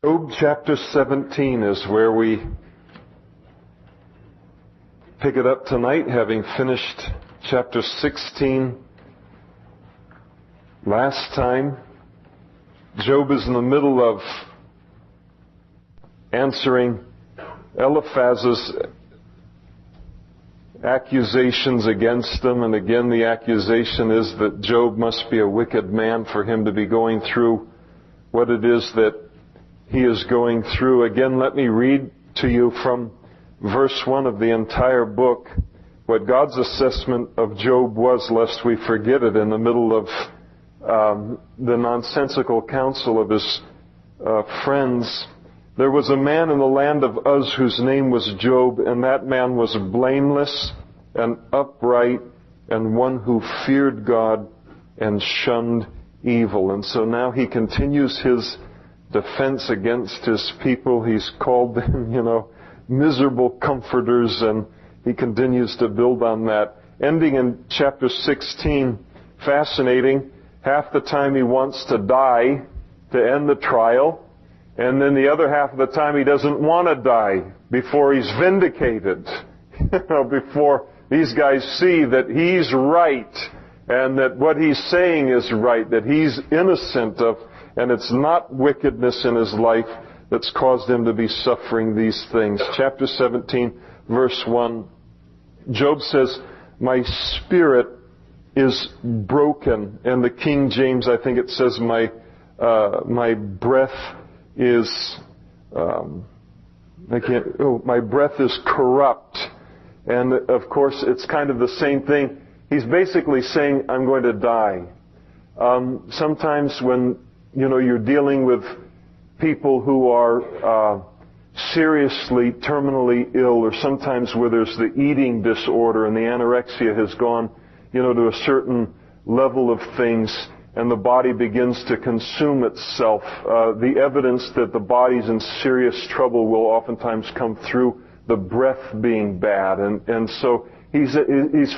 Job chapter 17 is where we pick it up tonight, having finished chapter 16 last time. Job is in the middle of answering Eliphaz's accusations against him, and again the accusation is that Job must be a wicked man for him to be going through what it is that he is going through. Again, let me read to you from verse 1 of the entire book what God's assessment of Job was, lest we forget it in the middle of the nonsensical counsel of his friends. There was a man in the land of Uz whose name was Job, and that man was blameless and upright and one who feared God and shunned evil. And so now he continues his defense against his people. He's called them, miserable comforters, and he continues to build on that. Ending in chapter 16, fascinating. Half the time he wants to die to end the trial, and then the other half of the time he doesn't want to die before he's vindicated. Before these guys see that he's right and that what he's saying is right, that he's innocent of, and it's not wickedness in his life that's caused him to be suffering these things. Chapter 17, verse 1. Job says, "My spirit is broken." And the King James, I think it says, my breath is, my breath is corrupt. And of course, it's kind of the same thing. He's basically saying, I'm going to die. Sometimes when, you're dealing with people who are seriously, terminally ill, or sometimes where there's the eating disorder and the anorexia has gone, to a certain level of things, and the body begins to consume itself. The evidence that the body's in serious trouble will oftentimes come through the breath being bad, and so he's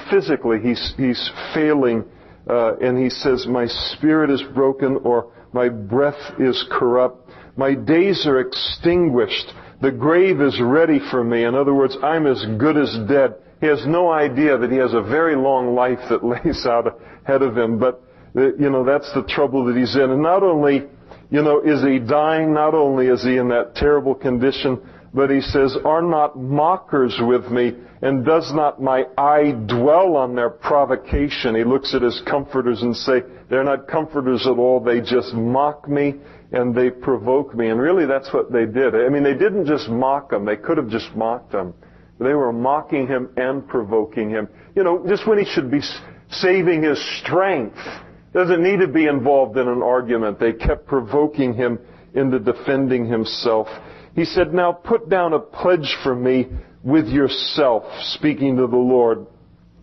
physically he's failing, and he says, "My spirit is broken," or "My breath is corrupt. My days are extinguished. The grave is ready for me." In other words, I'm as good as dead. He has no idea that he has a very long life that lays out ahead of him, but that's the trouble that he's in. And not only, is he dying, not only is he in that terrible condition, but he says, "Are not mockers with me, and does not my eye dwell on their provocation?" He looks at his comforters and say, they're not comforters at all, they just mock me and they provoke me. And really that's what they did. I mean, they didn't just mock him, they could have just mocked him. They were mocking him and provoking him. Just when he should be saving his strength. Doesn't need to be involved in an argument. They kept provoking him into defending himself. He said, "Now put down a pledge for me with yourself," speaking to the Lord.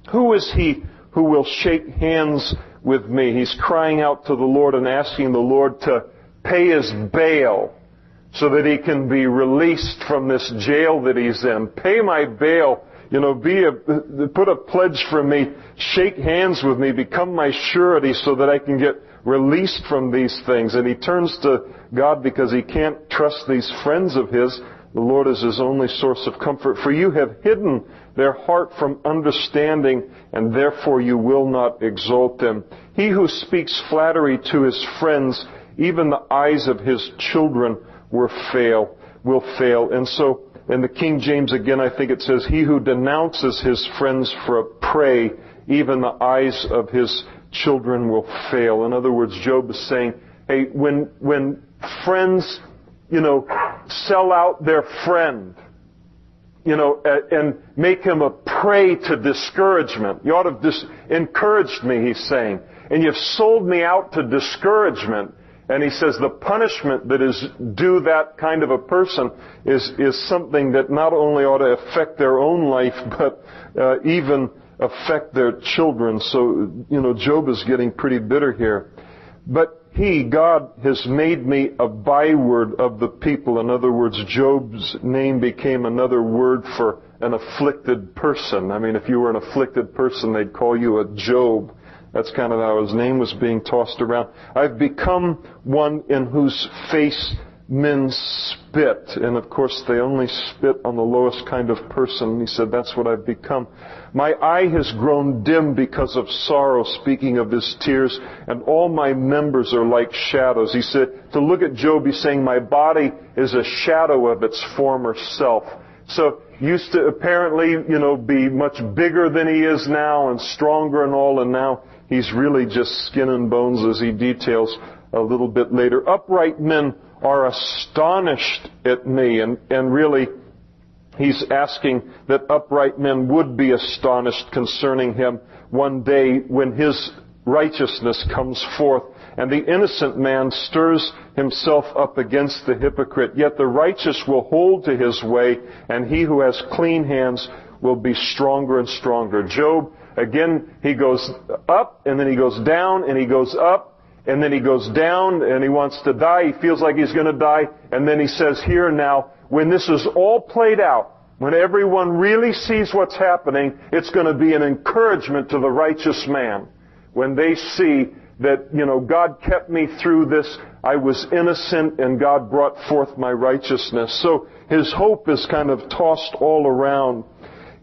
"Who is he who will shake hands with me?" He's crying out to the Lord and asking the Lord to pay his bail so that he can be released from this jail that he's in. Pay my bail. Put a pledge for me. Shake hands with me. Become my surety so that I can get released from these things. And he turns to God because he can't trust these friends of his. The Lord is his only source of comfort. "For you have hidden their heart from understanding, and therefore you will not exalt them. He who speaks flattery to his friends, even the eyes of his children will fail. And so, in the King James again, I think it says, "He who denounces his friends for a prey, even the eyes of his children will fail." In other words, Job is saying, hey, when friends, sell out their friend, and make him a prey to discouragement. You ought to have encouraged me, he's saying. And you've sold me out to discouragement. And he says the punishment that is due that kind of a person is something that not only ought to affect their own life, but even affect their children. So, Job is getting pretty bitter here. "But God, has made me a byword of the people." In other words, Job's name became another word for an afflicted person. I mean, if you were an afflicted person, they'd call you a Job. That's kind of how his name was being tossed around. "I've become one in whose face men spit. And of course, they only spit on the lowest kind of person. He said, that's what I've become. My eye has grown dim because of sorrow, speaking of his tears, and all my members are like shadows. He said, to look at Job, he's saying, my body is a shadow of its former self. So, used to apparently, be much bigger than he is now and stronger and all, and now he's really just skin and bones, as he details a little bit later. Upright men are astonished at me, and really, he's asking that upright men would be astonished concerning him one day when his righteousness comes forth. And the innocent man stirs himself up against the hypocrite. Yet the righteous will hold to his way, and he who has clean hands will be stronger and stronger. Job, again, he goes up, and then he goes down, and he goes up, and then he goes down, and he wants to die. He feels like he's going to die. And then he says, here and now, when this is all played out, when everyone really sees what's happening, it's going to be an encouragement to the righteous man. When they see that, God kept me through this, I was innocent, and God brought forth my righteousness. So his hope is kind of tossed all around.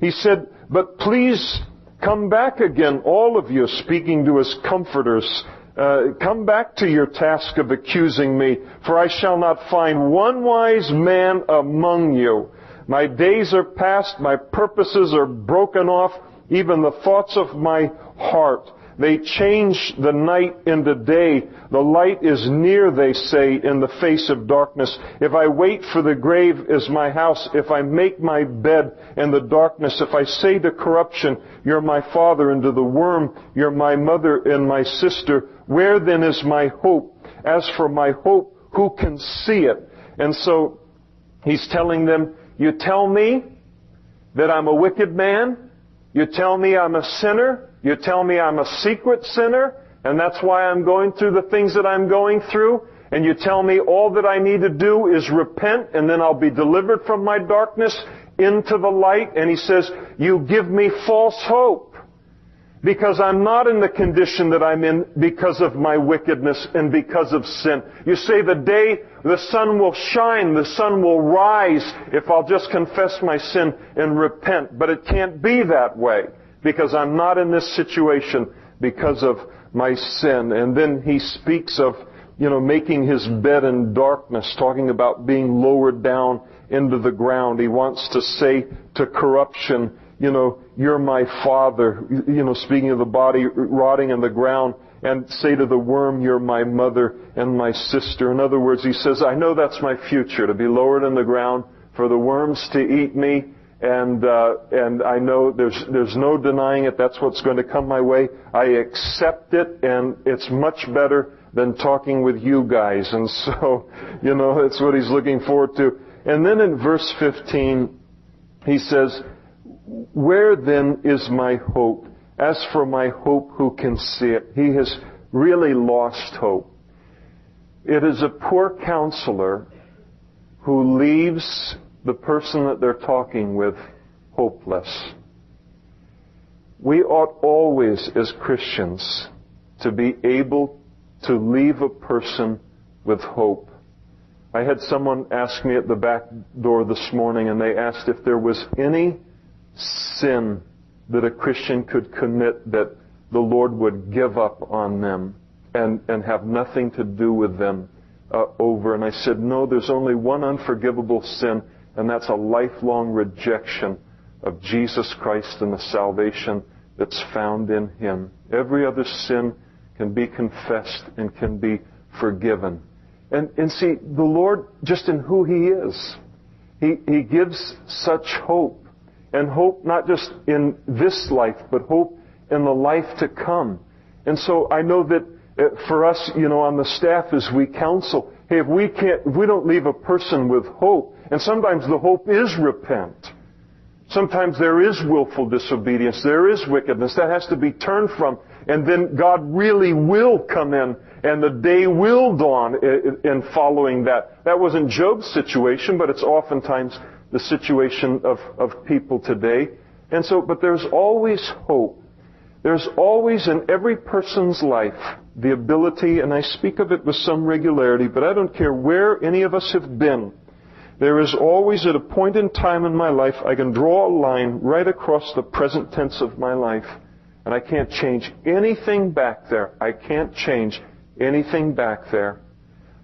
He said, but please come back again, all of you, speaking to his comforters. Come back to your task of accusing me, for I shall not find one wise man among you. My days are past, my purposes are broken off, even the thoughts of my heart. They change the night into day. The light is near, they say, in the face of darkness. If I wait for the grave as my house, if I make my bed in the darkness, if I say to corruption, you're my father, and to the worm, you're my mother and my sister, where then is my hope? As for my hope, who can see it? And so he's telling them, you tell me that I'm a wicked man? You tell me I'm a sinner? You tell me I'm a secret sinner, and that's why I'm going through the things that I'm going through, and you tell me all that I need to do is repent, and then I'll be delivered from my darkness into the light. And he says, you give me false hope, because I'm not in the condition that I'm in because of my wickedness and because of sin. You say the day the sun will shine, the sun will rise if I'll just confess my sin and repent. But it can't be that way, because I'm not in this situation because of my sin. And then he speaks of, making his bed in darkness, talking about being lowered down into the ground. He wants to say to corruption, you're my father, speaking of the body rotting in the ground, and say to the worm, you're my mother and my sister. In other words, he says, I know that's my future, to be lowered in the ground, for the worms to eat me, and I know there's no denying it. That's what's going to come my way. I accept it, and it's much better than talking with you guys. And so, that's what he's looking forward to. And then in verse 15, he says, where then is my hope? As for my hope, who can see it? He has really lost hope. It is a poor counselor who leaves the person that they're talking with hopeless. We ought always, as Christians, to be able to leave a person with hope. I had someone ask me at the back door this morning, and they asked if there was any sin that a Christian could commit that the Lord would give up on them and have nothing to do with them over. And I said, no, there's only one unforgivable sin, and that's a lifelong rejection of Jesus Christ and the salvation that's found in Him. Every other sin can be confessed and can be forgiven. And see, the Lord, just in who He is, He gives such hope. And hope not just in this life, but hope in the life to come. And so I know that for us, on the staff as we counsel, hey, if we don't leave a person with hope, and sometimes the hope is repent. Sometimes there is willful disobedience. There is wickedness. That has to be turned from. And then God really will come in, and the day will dawn in following that. That wasn't Job's situation, but it's oftentimes the situation of people today. And so, but there's always hope. There's always in every person's life the ability, and I speak of it with some regularity, but I don't care where any of us have been. There is always at a point in time in my life, I can draw a line right across the present tense of my life, and I can't change anything back there. I can't change anything back there.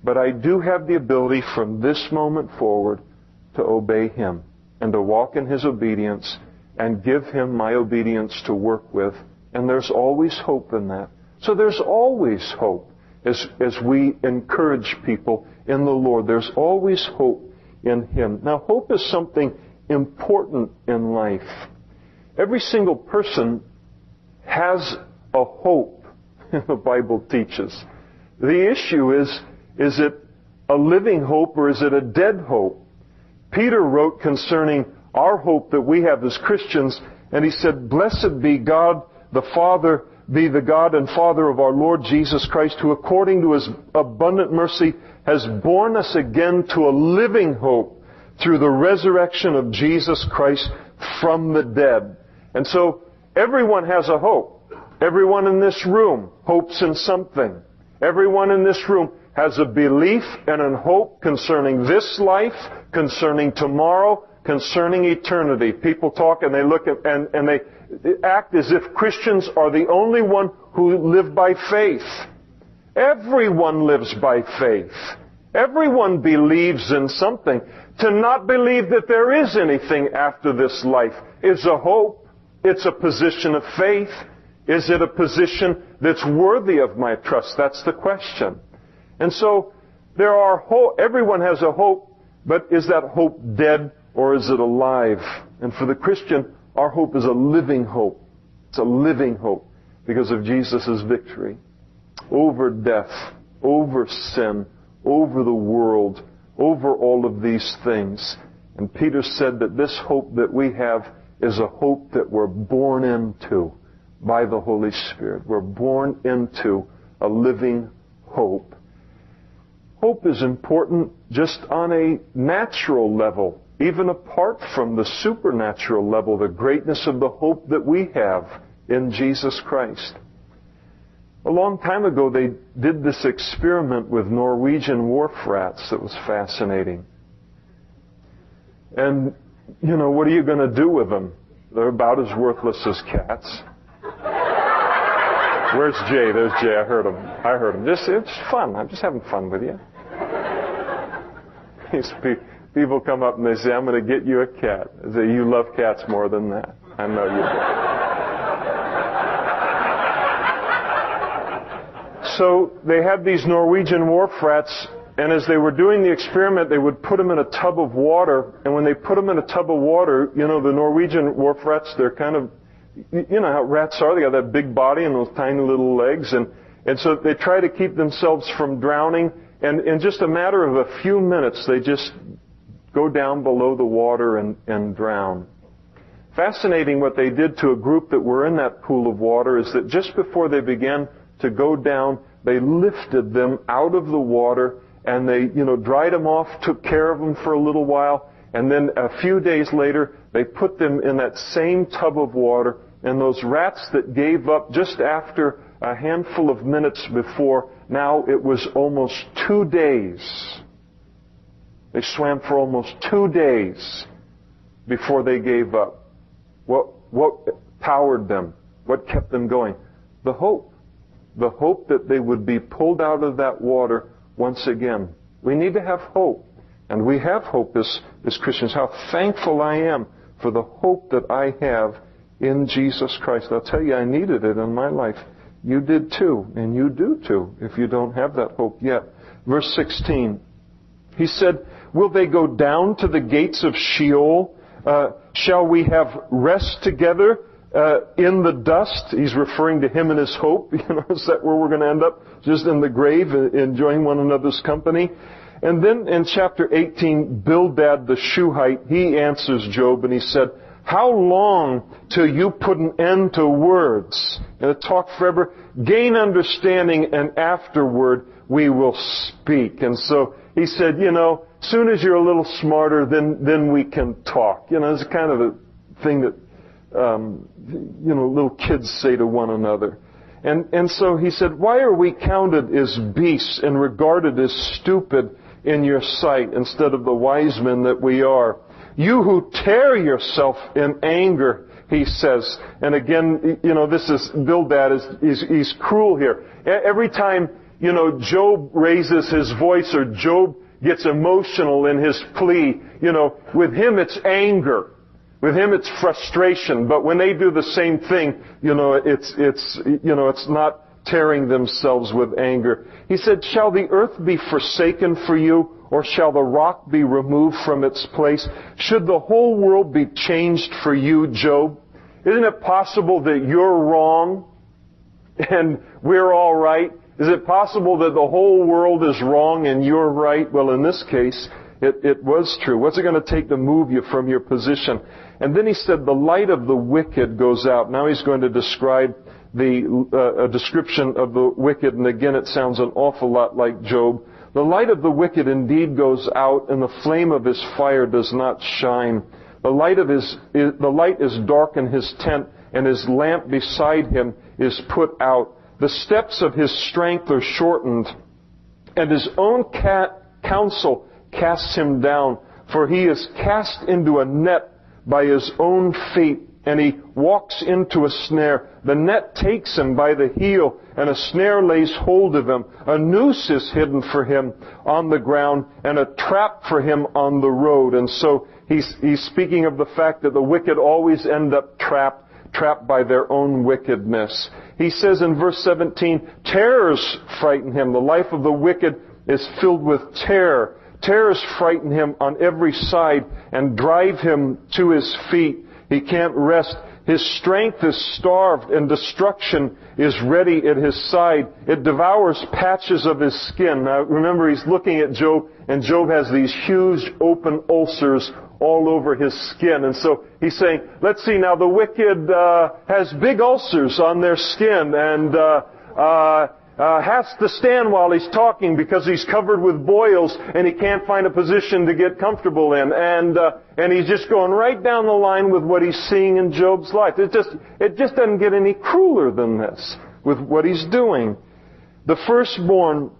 But I do have the ability from this moment forward to obey Him and to walk in His obedience and give Him my obedience to work with. And there's always hope in that. So there's always hope as we encourage people in the Lord. There's always hope in Him. Now, hope is something important in life. Every single person has a hope, the Bible teaches. The issue is it a living hope or is it a dead hope? Peter wrote concerning our hope that we have as Christians, and he said, "Blessed be God the Father, be the God and Father of our Lord Jesus Christ, who according to His abundant mercy has borne us again to a living hope through the resurrection of Jesus Christ from the dead." And so everyone has a hope. Everyone in this room hopes in something. Everyone in this room has a belief and a hope concerning this life, concerning tomorrow, concerning eternity. People talk and they look at, and they act as if Christians are the only one who live by faith. Everyone lives by faith. Everyone believes in something. To not believe that there is anything after this life is a hope. It's a position of faith. Is it a position that's worthy of my trust? That's the question. And so everyone has a hope, but is that hope dead or is it alive? And for the Christian, our hope is a living hope. It's a living hope because of Jesus' victory over death, over sin, over the world, over all of these things. And Peter said that this hope that we have is a hope that we're born into by the Holy Spirit. We're born into a living hope. Hope is important just on a natural level, even apart from the supernatural level, the greatness of the hope that we have in Jesus Christ. A long time ago, they did this experiment with Norwegian wharf rats that was fascinating. And, what are you going to do with them? They're about as worthless as cats. Where's Jay? There's Jay. I heard him. It's fun. I'm just having fun with you. These people come up and they say, "I'm going to get you a cat." I say, "You love cats more than that." I know you do. So they had these Norwegian wharf rats, and as they were doing the experiment, they would put them in a tub of water. And when they put them in a tub of water, the Norwegian wharf rats, they're kind of, how rats are. They got that big body and those tiny little legs. And so they try to keep themselves from drowning. And in just a matter of a few minutes, they just go down below the water and drown. Fascinating what they did to a group that were in that pool of water is that just before they began to go down, they lifted them out of the water and they, dried them off, took care of them for a little while, and then a few days later, they put them in that same tub of water, and those rats that gave up just after a handful of minutes before, now it was almost 2 days. They swam for almost 2 days before they gave up. What powered them? What kept them going? The hope. The hope that they would be pulled out of that water once again. We need to have hope. And we have hope as Christians. How thankful I am for the hope that I have in Jesus Christ. I'll tell you, I needed it in my life. You did too, and you do too, if you don't have that hope yet. Verse 16, he said, "Will they go down to the gates of Sheol? Shall we have rest together in the dust?" He's referring to him and his hope. Is that where we're going to end up? Just in the grave, enjoying one another's company? And then in chapter 18, Bildad the Shuhite, he answers Job and he said, "How long till you put an end to words? And talk forever, gain understanding, and afterward we will speak." And so he said, soon as you're a little smarter, then we can talk. It's kind of a thing that little kids say to one another. And so he said, why are we counted as beasts and regarded as stupid in your sight instead of the wise men that we are? You who tear yourself in anger, he says. And again, this is, Bildad he's cruel here. Every time, Job raises his voice or Job gets emotional in his plea, with him it's anger. With him it's frustration. But when they do the same thing, it's not tearing themselves with anger. He said, shall the earth be forsaken for you, or shall the rock be removed from its place? Should the whole world be changed for you, Job? Isn't it possible that you're wrong and we're all right? Is it possible that the whole world is wrong and you're right? Well, in this case, it was true. What's it going to take to move you from your position? And then he said, the light of the wicked goes out. Now he's going to describe a description of the wicked. And again, it sounds an awful lot like Job. The light of the wicked indeed goes out, and the flame of his fire does not shine. The light is dark in his tent, and his lamp beside him is put out. The steps of his strength are shortened, and his own counsel casts him down. For he is cast into a net by his own feet, and he walks into a snare. The net takes him by the heel, and a snare lays hold of him. A noose is hidden for him on the ground, and a trap for him on the road. And so he's speaking of the fact that the wicked always end up trapped by their own wickedness. He says in verse 17, terrors frighten him. The life of the wicked is filled with terror. Terrors frighten him on every side and drive him to his feet. He can't rest. His strength is starved, and destruction is ready at his side. It devours patches of his skin. Now remember, he's looking at Job, and Job has these huge open ulcers all over his skin. And so he's saying, let's see, now the wicked has big ulcers on their skin, and has to stand while he's talking because he's covered with boils and he can't find a position to get comfortable in. And he's just going right down the line with what he's seeing in Job's life. It just doesn't get any crueler than this with what he's doing. The firstborn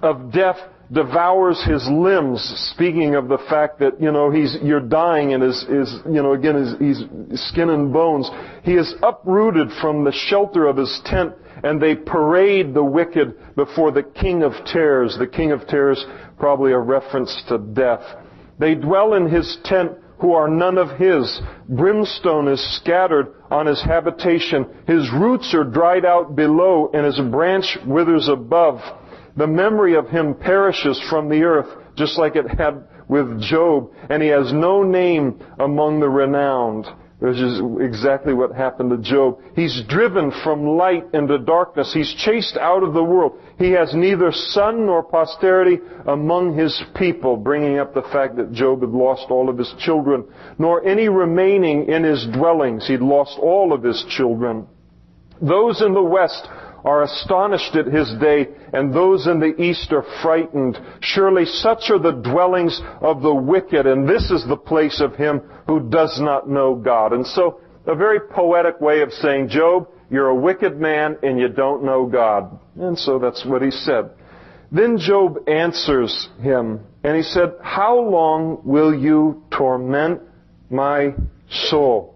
of death devours his limbs, speaking of the fact that, you're dying and his skin and bones. He is uprooted from the shelter of his tent, and they parade the wicked before the king of terrors. The king of terrors, probably a reference to death. They dwell in his tent who are none of his. Brimstone is scattered on his habitation. His roots are dried out below, and his branch withers above. The memory of him perishes from the earth, just like it had with Job, and he has no name among the renowned. Which is exactly what happened to Job. He's driven from light into darkness. He's chased out of the world. He has neither son nor posterity among his people, bringing up the fact that Job had lost all of his children, nor any remaining in his dwellings. He'd lost all of his children. Those in the west are astonished at his day, and those in the east are frightened. Surely such are the dwellings of the wicked, and this is the place of him who does not know God. And so, a very poetic way of saying, Job, you're a wicked man and you don't know God. And so that's what he said. Then Job answers him, and he said, how long will you torment my soul?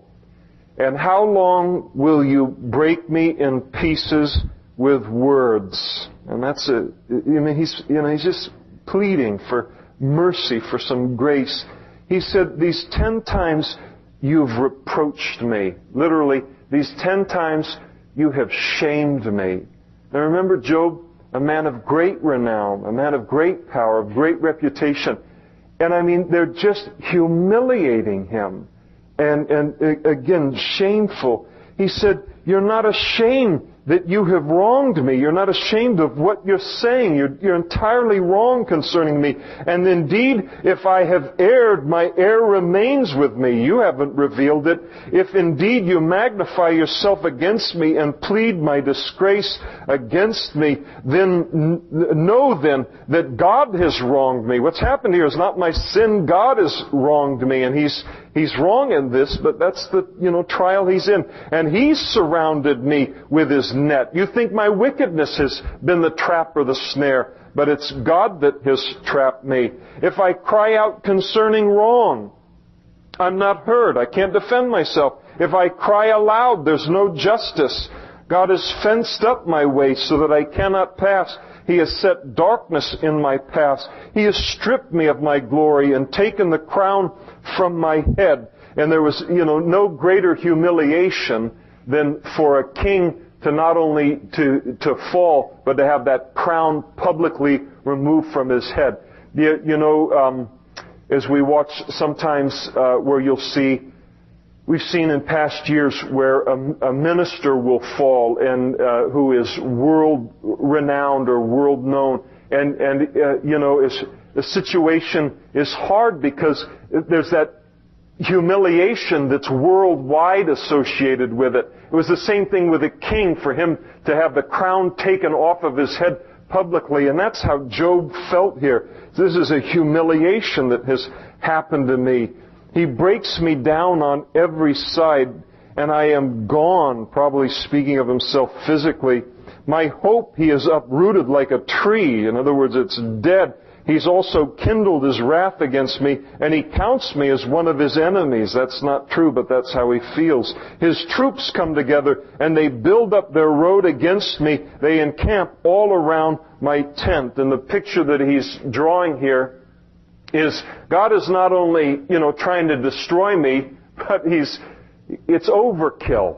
And how long will you break me in pieces with words? And that's it. He's just pleading for mercy, for some grace. He said, these 10 times you've reproached me. Literally, these 10 times you have shamed me. Now remember Job, a man of great renown, a man of great power, of great reputation. And they're just humiliating him. And again, shameful. He said, you're not ashamed that you have wronged me. You're not ashamed of what you're saying. You're entirely wrong concerning me. And indeed, if I have erred, my error remains with me. You haven't revealed it. If indeed you magnify yourself against me and plead my disgrace against me, then know then that God has wronged me. What's happened here is not my sin. God has wronged me. And he's he's wrong in this, but that's the, trial he's in. And he's surrounded me with his net. You think my wickedness has been the trap or the snare, but it's God that has trapped me. If I cry out concerning wrong, I'm not heard. I can't defend myself. If I cry aloud, there's no justice. God has fenced up my way so that I cannot pass. He has set darkness in my path. He has stripped me of my glory and taken the crown from my head. And there was, no greater humiliation than for a king to not only to fall, but to have that crown publicly removed from his head. As we watch sometimes where you'll see, we've seen in past years where a minister will fall and who is world renowned or world known, and the situation is hard because there's that humiliation that's worldwide associated with it. It was the same thing with a king, for him to have the crown taken off of his head publicly, and that's how Job felt here. This is a humiliation that has happened to me. He breaks me down on every side, and I am gone, probably speaking of himself physically. My hope he has uprooted like a tree. In other words, it's dead. He's also kindled his wrath against me, and he counts me as one of his enemies. That's not true, but that's how he feels. His troops come together, and they build up their road against me. They encamp all around my tent. And the picture that he's drawing here is God is not only, trying to destroy me, but it's overkill.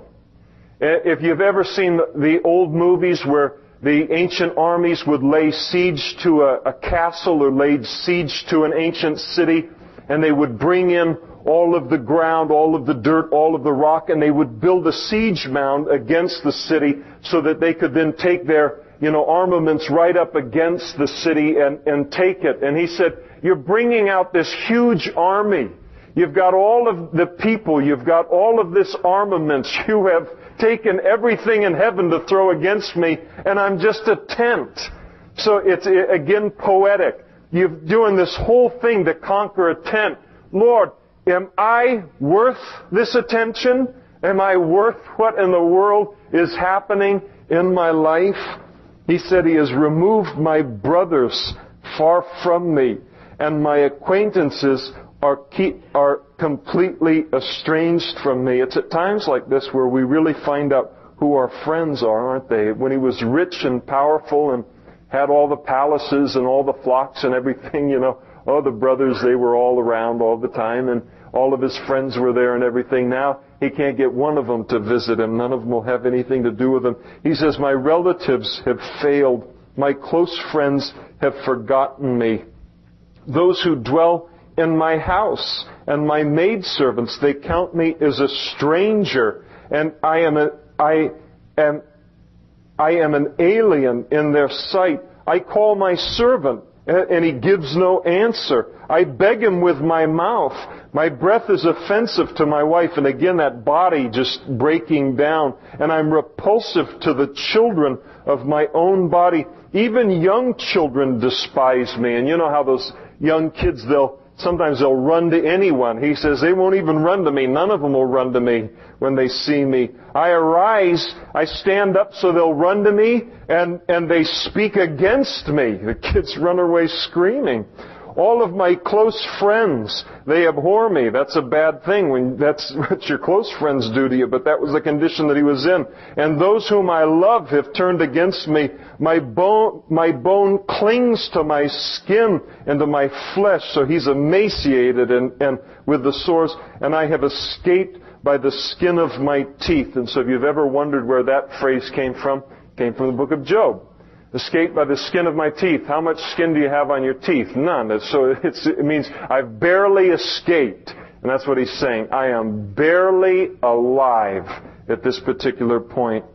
If you've ever seen the old movies where the ancient armies would lay siege to a castle or laid siege to an ancient city, and they would bring in all of the ground, all of the dirt, all of the rock, and they would build a siege mound against the city so that they could then take their, armaments right up against the city and take it. And he said, you're bringing out this huge army. You've got all of the people. You've got all of this armaments. You have taken everything in heaven to throw against me, and I'm just a tent. So it's, again, poetic. You're doing this whole thing to conquer a tent. Lord, am I worth this attention? Am I worth what in the world is happening in my life? He said, He has removed my brothers far from me, and my acquaintances are completely estranged from me. It's at times like this where we really find out who our friends are, aren't they? When he was rich and powerful and had all the palaces and all the flocks and everything, the brothers, they were all around all the time, and all of his friends were there and everything. Now he can't get one of them to visit him. None of them will have anything to do with him. He says, my relatives have failed. My close friends have forgotten me. Those who dwell in my house and my maidservants, they count me as a stranger, and I am an alien in their sight. I call my servant, and he gives no answer. I beg him with my mouth. My breath is offensive to my wife. And again, that body just breaking down. And I'm repulsive to the children of my own body. Even young children despise me. And you know how those young kids, sometimes they'll run to anyone. He says, they won't even run to me. None of them will run to me when they see me. I arise, I stand up so they'll run to me, and they speak against me. The kids run away screaming. All of my close friends, they abhor me. That's a bad thing when that's what your close friends do to you, but that was the condition that he was in. And those whom I love have turned against me. My bone clings to my skin and to my flesh. So he's emaciated and with the sores, and I have escaped by the skin of my teeth. And so if you've ever wondered where that phrase came from the book of Job. Escaped by the skin of my teeth. How much skin do you have on your teeth? None. So it means I've barely escaped. And that's what he's saying. I am barely alive at this particular point.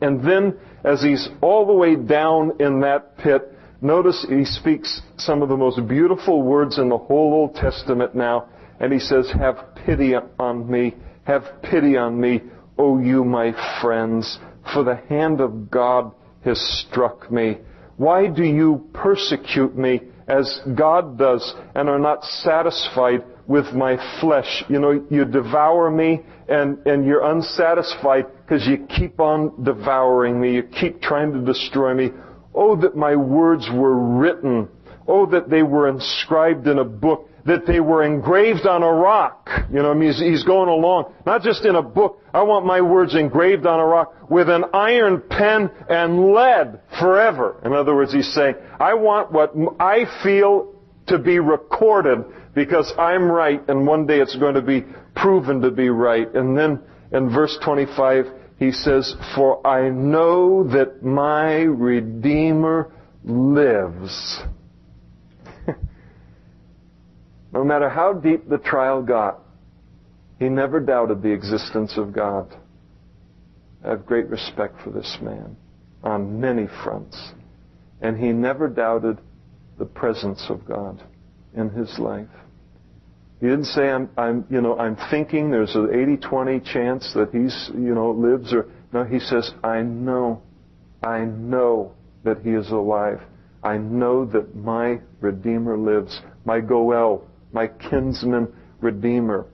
And then, as he's all the way down in that pit, notice he speaks some of the most beautiful words in the whole Old Testament now. And he says, have pity on me. Have pity on me, O you my friends, for the hand of God has struck me. Why do you persecute me as God does and are not satisfied with my flesh. You know, you devour me and you're unsatisfied because you keep on devouring me. You keep trying to destroy me. Oh, that my words were written. Oh, that they were inscribed in a book, that they were engraved on a rock. You know, I mean, he's going along, not just in a book. I want my words engraved on a rock with an iron pen and lead forever. In other words, he's saying, I want what I feel to be recorded because I'm right, and one day it's going to be proven to be right. And then in verse 25, he says, for I know that my Redeemer lives. No matter how deep the trial got, he never doubted the existence of God. I have great respect for this man on many fronts. And he never doubted the presence of God in his life. He didn't say, I'm thinking there's an 80-20 chance that he's, lives, or no, he says, I know that he is alive. I know that my Redeemer lives, my Goel, my kinsman Redeemer,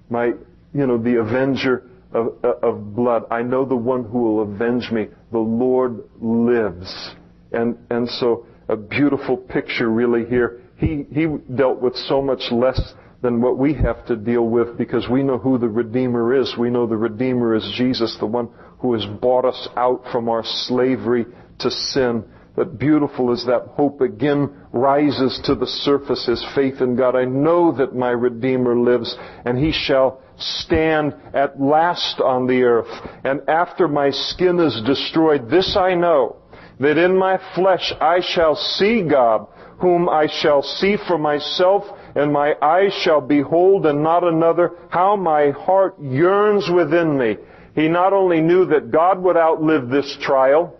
the avenger of blood. I know the one who will avenge me. The Lord lives. And so a beautiful picture really here. He dealt with so much less than what we have to deal with because we know who the Redeemer is. We know the Redeemer is Jesus, the one who has bought us out from our slavery to sin. But beautiful as that hope again rises to the surface, his faith in God. I know that my Redeemer lives, and he shall stand at last on the earth. And after my skin is destroyed, this I know, that in my flesh I shall see God, whom I shall see for myself, and my eyes shall behold and not another. How my heart yearns within me. He not only knew that God would outlive this trial,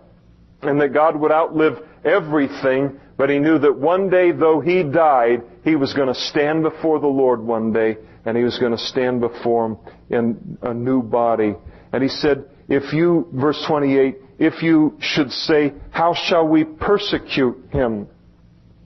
and that God would outlive everything, but he knew that one day, though he died, he was going to stand before the Lord one day, and he was going to stand before him in a new body. And he said, verse 28, if you should say, how shall we persecute him?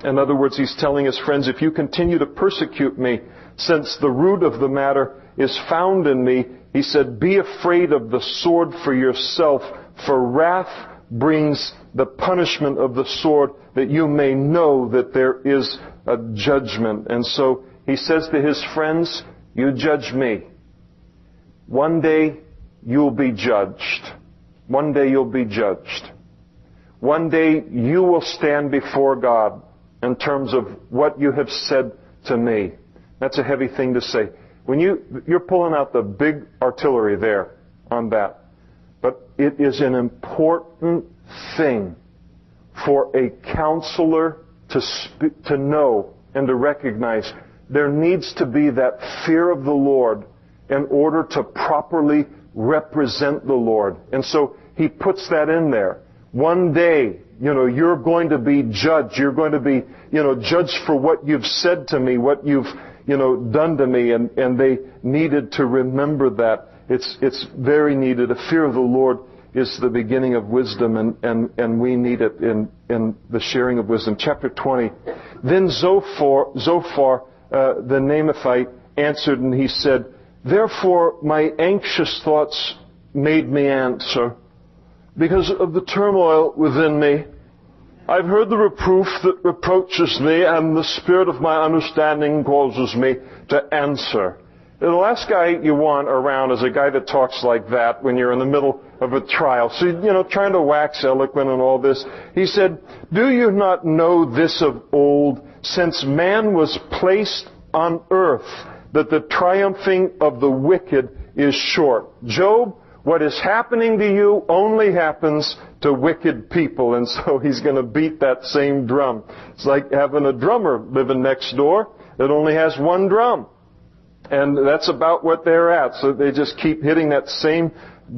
In other words, he's telling his friends, if you continue to persecute me, since the root of the matter is found in me, he said, be afraid of the sword for yourself, for wrath brings the punishment of the sword, that you may know that there is a judgment. And so he says to his friends, you judge me. One day you'll be judged. One day you'll be judged. One day you will stand before God in terms of what you have said to me. That's a heavy thing to say. When you're pulling out the big artillery there on that. But it is an important thing for a counselor to know and to recognize. There needs to be that fear of the Lord in order to properly represent the Lord. And so he puts that in there. One day, you're going to be judged. You're going to be, judged for what you've said to me, what you've, done to me. And they needed to remember that. It's very needed. The fear of the Lord is the beginning of wisdom, and we need it in the sharing of wisdom. Chapter 20. Then Zophar, the Naamathite, answered, and he said, therefore my anxious thoughts made me answer, because of the turmoil within me. I've heard the reproof that reproaches me, and the spirit of my understanding causes me to answer. The last guy you want around is a guy that talks like that when you're in the middle of a trial. So, trying to wax eloquent and all this. He said, do you not know this of old, since man was placed on earth, that the triumphing of the wicked is short? Job, what is happening to you only happens to wicked people. And so he's going to beat that same drum. It's like having a drummer living next door that only has one drum. And that's about what they're at. So they just keep hitting that same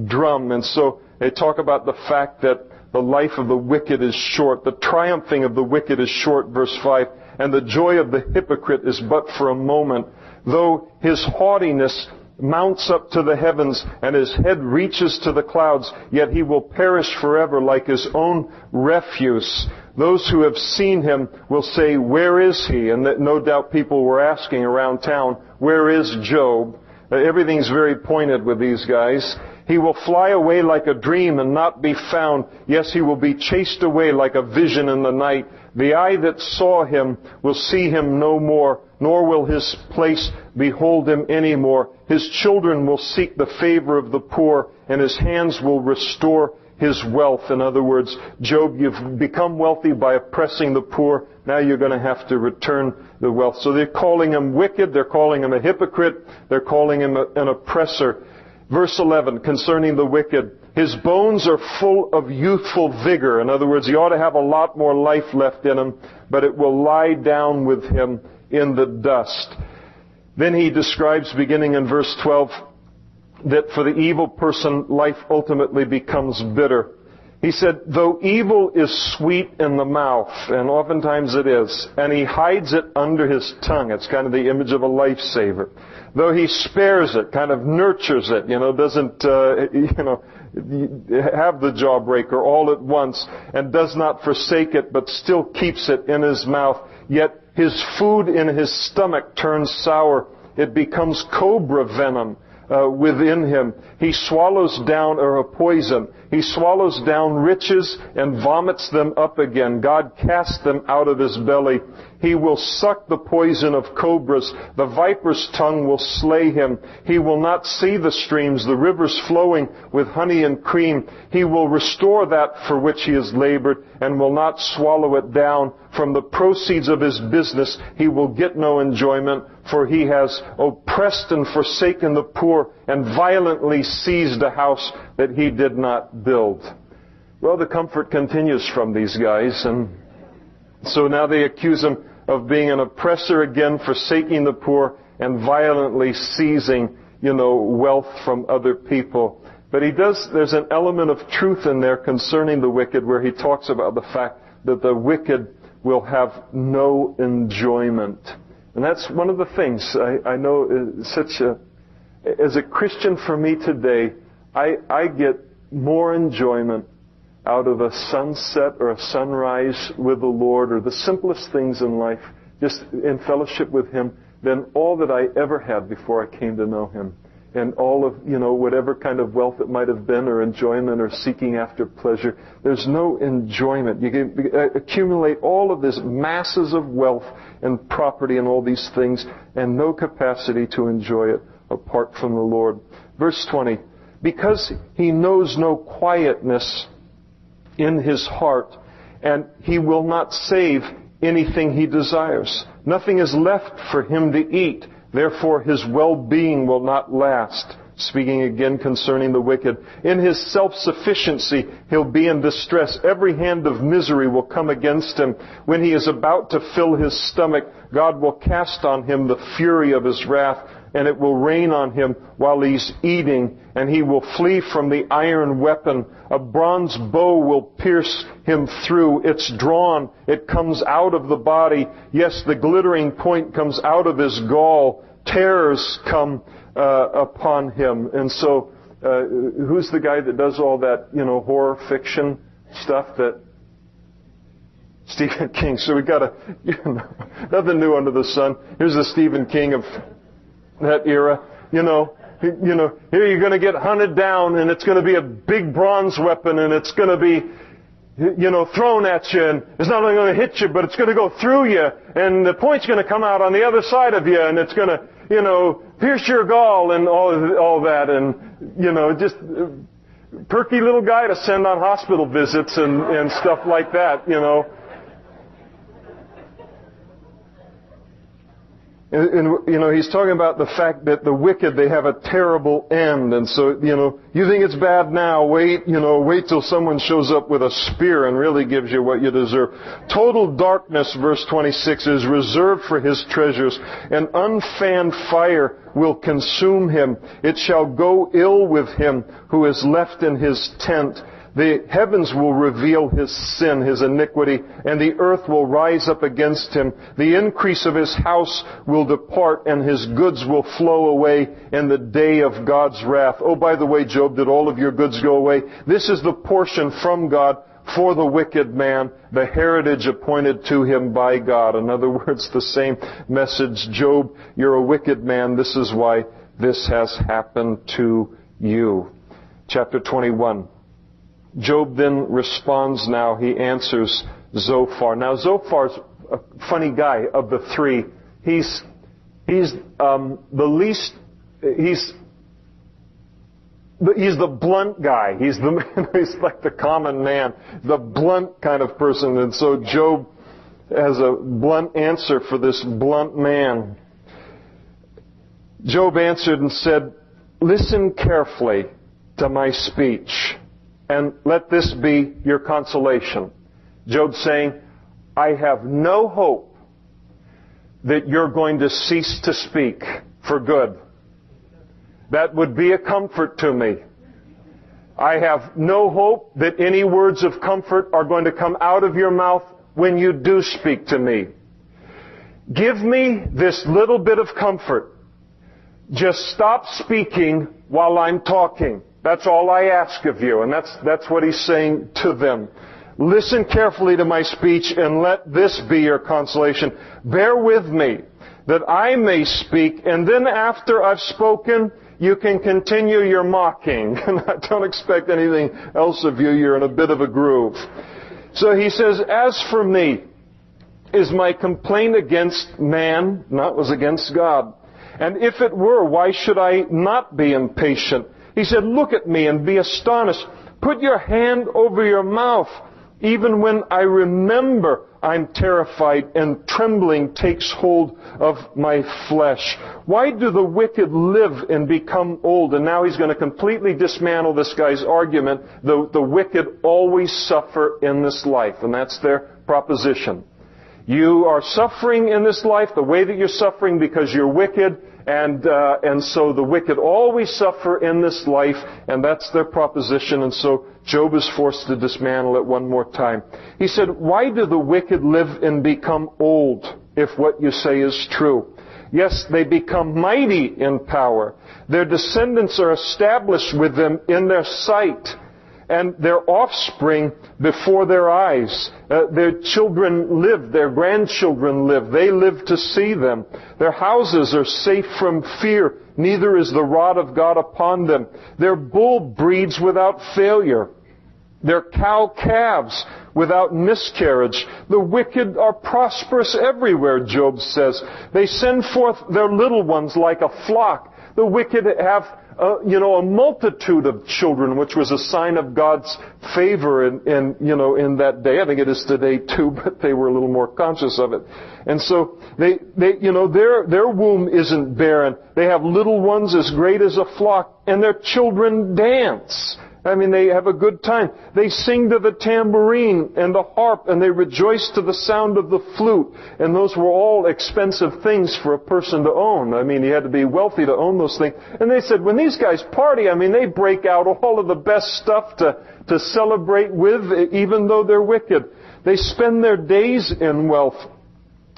drum. And so they talk about the fact that the life of the wicked is short. The triumphing of the wicked is short, verse 5. And the joy of the hypocrite is but for a moment. Though his haughtiness mounts up to the heavens, and his head reaches to the clouds, yet he will perish forever like his own refuse. Those who have seen him will say, where is he? And that no doubt people were asking around town, where is Job? Everything's very pointed with these guys. He will fly away like a dream and not be found. Yes, he will be chased away like a vision in the night. The eye that saw him will see him no more, nor will his place behold him any more. His children will seek the favor of the poor, and his hands will restore his wealth. In other words, Job, you've become wealthy by oppressing the poor. Now you're going to have to return the wealth. So they're calling him wicked. They're calling him a hypocrite. They're calling him an oppressor. Verse 11, concerning the wicked, his bones are full of youthful vigor. In other words, he ought to have a lot more life left in him, but it will lie down with him in the dust. Then he describes, beginning in verse 12, that for the evil person, life ultimately becomes bitter. He said, though evil is sweet in the mouth, and oftentimes it is, and he hides it under his tongue. It's kind of the image of a lifesaver. Though he spares it, kind of nurtures it, doesn't, have the jawbreaker all at once, and does not forsake it, but still keeps it in his mouth. Yet his food in his stomach turns sour. It becomes cobra venom within him. He swallows down, or a poison. He swallows down riches and vomits them up again. God casts them out of his belly. He will suck the poison of cobras. The viper's tongue will slay him. He will not see the streams, the rivers flowing with honey and cream. He will restore that for which he has labored and will not swallow it down. From the proceeds of his business he will get no enjoyment, for he has oppressed and forsaken the poor and violently seized a house that he did not build. Well, the comfort continues from these guys, and so now they accuse him of being an oppressor again, forsaking the poor, and violently seizing, wealth from other people. But there's an element of truth in there concerning the wicked, where he talks about the fact that the wicked will have no enjoyment. And that's one of the things I know is as a Christian for me today, I get more enjoyment out of a sunset or a sunrise with the Lord, or the simplest things in life, just in fellowship with Him, than all that I ever had before I came to know Him. And all of, whatever kind of wealth it might have been, or enjoyment, or seeking after pleasure. There's no enjoyment. You can accumulate all of this masses of wealth and property and all these things, and no capacity to enjoy it apart from the Lord. Verse 20, because he knows no quietness in his heart, and he will not save anything he desires. Nothing is left for him to eat. Therefore his well-being will not last. Speaking again concerning the wicked. In his self-sufficiency he'll be in distress. Every hand of misery will come against him. When he is about to fill his stomach, God will cast on him the fury of his wrath, and it will rain on him while he's eating, and he will flee from the iron weapon. A bronze bow will pierce him through. It's drawn. It comes out of the body. Yes, the glittering point comes out of his gall. Terrors come upon him. And so, who's the guy that does all that, horror fiction stuff? That Stephen King. So we got nothing new under the sun. Here's the Stephen King of that era. Here you're going to get hunted down, and it's going to be a big bronze weapon, and it's going to be, thrown at you, and it's not only going to hit you, but it's going to go through you, and the point's going to come out on the other side of you, and it's going to, pierce your gall, and all that, and, just perky little guy to send on hospital visits and stuff like that, And he's talking about the fact that the wicked, they have a terrible end. And so, you think it's bad now, wait till someone shows up with a spear and really gives you what you deserve. Total darkness, verse 26, is reserved for his treasures. An unfanned fire will consume him. It shall go ill with him who is left in his tent. The heavens will reveal his sin, his iniquity, and the earth will rise up against him. The increase of his house will depart, and his goods will flow away in the day of God's wrath. Oh, by the way, Job, did all of your goods go away? This is the portion from God for the wicked man, the heritage appointed to him by God. In other words, the same message. Job, you're a wicked man. This is why this has happened to you. Chapter 21. Job then responds now. He answers Zophar. Now, Zophar's a funny guy of the three. He's the least, he's the blunt guy. He's like the common man, the blunt kind of person. And so Job has a blunt answer for this blunt man. Job answered and said, "Listen carefully to my speech, and let this be your consolation." Job's saying, I have no hope that you're going to cease to speak for good. That would be a comfort to me. I have no hope that any words of comfort are going to come out of your mouth when you do speak to me. Give me this little bit of comfort. Just stop speaking while I'm talking. That's all I ask of you. And that's what he's saying to them. Listen carefully to my speech and let this be your consolation. Bear with me that I may speak, and then after I've spoken, you can continue your mocking. And I don't expect anything else of you. You're in a bit of a groove. So he says, as for me, is my complaint against man? No, it was against God. And if it were, why should I not be impatient? He said, look at me and be astonished. Put your hand over your mouth. Even when I remember, I'm terrified, and trembling takes hold of my flesh. Why do the wicked live and become old? And now he's going to completely dismantle this guy's argument. The wicked always suffer in this life, and that's their proposition. You are suffering in this life the way that you're suffering because you're wicked, and so the wicked always suffer in this life, and that's their proposition. And so Job is forced to dismantle it one more time. He said, why do the wicked live and become old if what you say is true? Yes, they become mighty in power. Their descendants are established with them in their sight, and their offspring before their eyes. Their children live, their grandchildren live. They live to see them. Their houses are safe from fear. Neither is the rod of God upon them. Their bull breeds without failure. Their cow calves without miscarriage. The wicked are prosperous everywhere, Job says. They send forth their little ones like a flock. The wicked have a multitude of children, which was a sign of God's favor in that day. I think it is today too, but they were a little more conscious of it. And so their womb isn't barren. They have little ones as great as a flock, and their children dance. I mean, they have a good time. They sing to the tambourine and the harp, and they rejoice to the sound of the flute. And those were all expensive things for a person to own. I mean, you had to be wealthy to own those things. And they said, when these guys party, I mean, they break out all of the best stuff to celebrate with, even though they're wicked. They spend their days in wealth.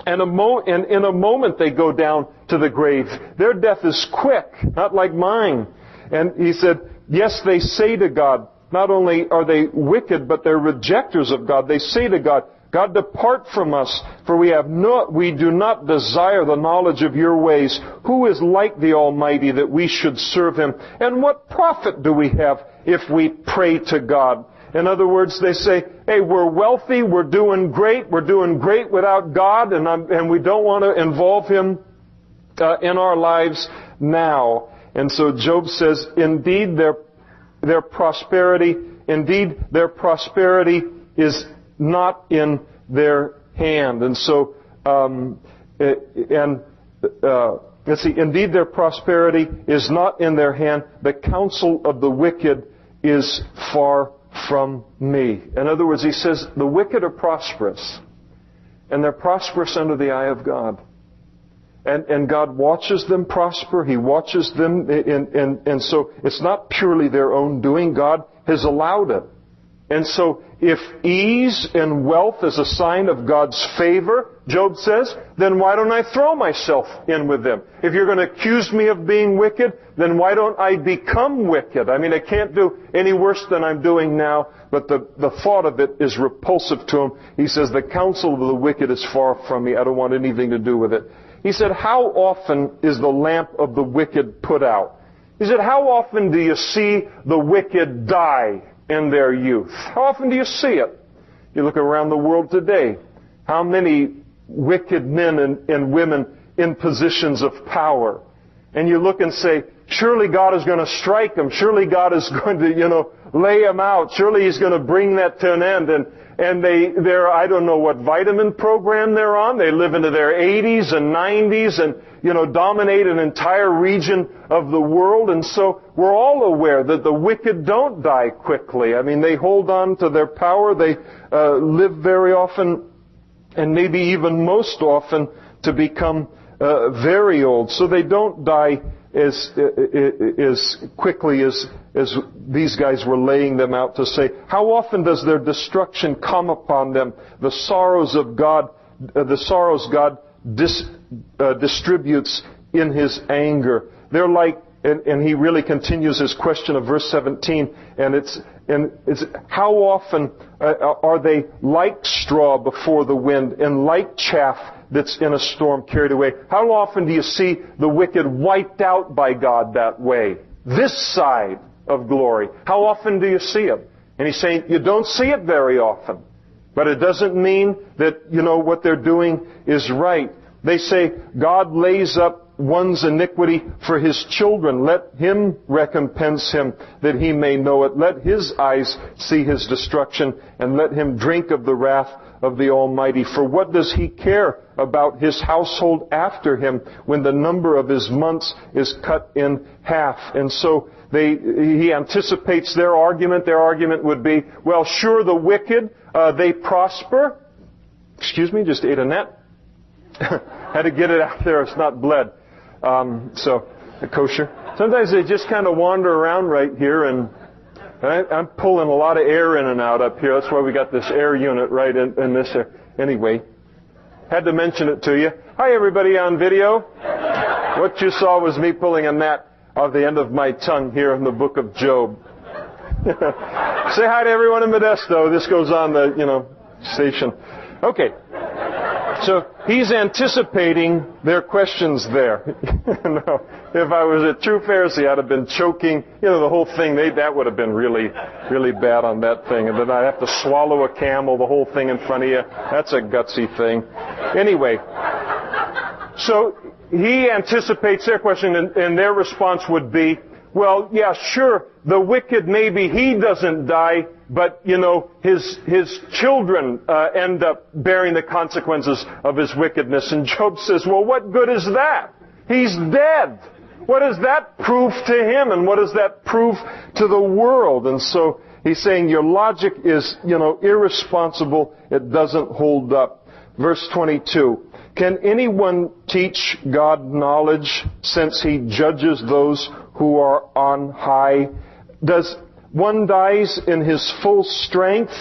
And in a moment they go down to the grave. Their death is quick, not like mine. And he said, yes, they say to God, not only are they wicked, but they're rejectors of God. They say to God, God, depart from us, for we do not desire the knowledge of your ways. Who is like the Almighty that we should serve him? And what profit do we have if we pray to God? In other words, they say, hey, we're wealthy, we're doing great without God, and we don't want to involve him in our lives now. And so Job says, indeed their prosperity is not in their hand. And so, indeed their prosperity is not in their hand. The counsel of the wicked is far from me. In other words, he says, the wicked are prosperous, and they're prosperous under the eye of God. And God watches them prosper. He watches them, and so it's not purely their own doing. God has allowed it. And so if ease and wealth is a sign of God's favor, Job says, then why don't I throw myself in with them? If you're going to accuse me of being wicked, then why don't I become wicked? I mean, I can't do any worse than I'm doing now, but the thought of it is repulsive to him. He says, the counsel of the wicked is far from me. I don't want anything to do with it. He said, how often is the lamp of the wicked put out? He said, how often do you see the wicked die in their youth? How often do you see it? You look around the world today. How many wicked men and women in positions of power? And you look and say, surely God is going to strike them. Surely God is going to, lay them out. Surely He's going to bring that to an end. And they're, I don't know what vitamin program they're on. They live into their 80s and 90s and, dominate an entire region of the world. And so we're all aware that the wicked don't die quickly. I mean, they hold on to their power. They live very often, and maybe even most often, to become very old. So they don't die as quickly as these guys were laying them out to say. How often does their destruction come upon them? The sorrows God distributes in His anger. They're like, and he really continues his question of verse 17, and it's how often are they like straw before the wind and like chaff that's in a storm carried away? How often do you see the wicked wiped out by God that way? This side of glory. How often do you see it? And he's saying you don't see it very often. But it doesn't mean that, what they're doing is right. They say God lays up one's iniquity for His children. Let Him recompense him that he may know it. Let his eyes see his destruction, and let him drink of the wrath of the Almighty. For what does He care about his household after him when the number of his months is cut in half? And so he anticipates their argument. Their argument would be, well, sure, the wicked, they prosper. Excuse me, just ate a net. Had to get it out there. It's not bled. So kosher. Sometimes they just kind of wander around right here, and I'm pulling a lot of air in and out up here. That's why we got this air unit right in this air. Anyway, had to mention it to you. Hi, everybody on video. What you saw was me pulling a gnat off the end of my tongue here in the book of Job. Say hi to everyone in Modesto. This goes on the, station. Okay. So he's anticipating their questions there. No, if I was a true Pharisee, I'd have been choking. The whole thing, that would have been really, really bad on that thing. And then I'd have to swallow a camel, the whole thing in front of you. That's a gutsy thing. Anyway, so he anticipates their question, and their response would be, well, yeah, sure, the wicked, maybe he doesn't die, but, his children end up bearing the consequences of his wickedness. And Job says, well, what good is that? He's dead. What does that prove to him? And what does that prove to the world? And so he's saying your logic is, irresponsible. It doesn't hold up. Verse 22. Can anyone teach God knowledge, since He judges those who are on high? Does one dies in his full strength,